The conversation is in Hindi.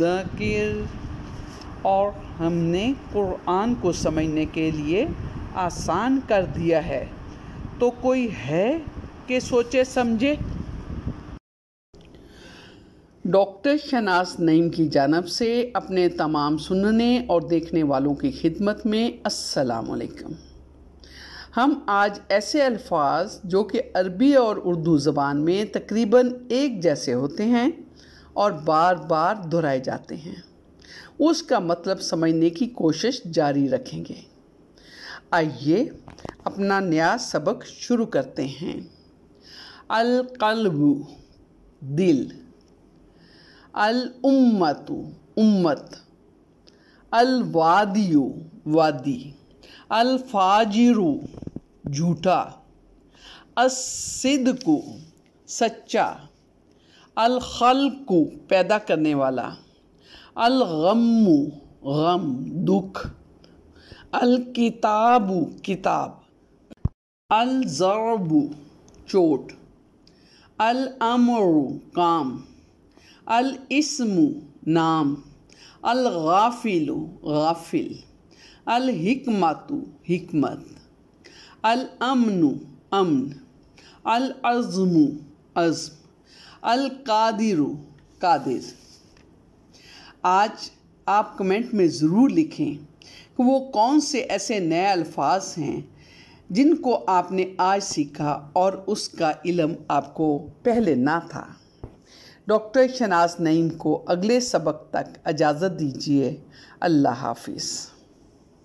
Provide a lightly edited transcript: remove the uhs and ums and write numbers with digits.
मुद्दकिर, और हमने कुरान को समझने के लिए आसान कर दिया है। तो कोई है कि सोचे समझे। डॉक्टर शहनाज नईम की जानिब से अपने तमाम सुनने और देखने वालों की खिदमत में अस्सलाम वालेकुम। हम आज ऐसे अल्फाज जो कि अरबी और उर्दू ज़बान में तकरीबन एक जैसे होते हैं और बार बार दोहराए जाते हैं, उसका मतलब समझने की कोशिश जारी रखेंगे। आइए अपना नया सबक शुरू करते हैं। अल क़ल्बु दिल, अल उम्मतु उम्मत, अल वादियु वादी, अल फाजिरु झूठा, अस्सिद्कु सच्चा, अल खल्कु पैदा करने वाला, अल गम्मु गम दुख, अल किताबु किताब, अल ज़रबु चोट, अल अमरु काम, अल इस्मु नाम, अल गाफिलु गाफिल, अल हिकमतु हिकमत, अल अमनु अमन, अल अज़्मु अज़्म, अल कादिरु कादिर। आज आप कमेंट में ज़रूर लिखें कि वो कौन से ऐसे नए अल्फाज हैं जिनको आपने आज सीखा और उसका इल्म आपको पहले ना था। डॉक्टर शहनाज नईम को अगले सबक तक इजाज़त दीजिए। अल्लाह हाफिज़।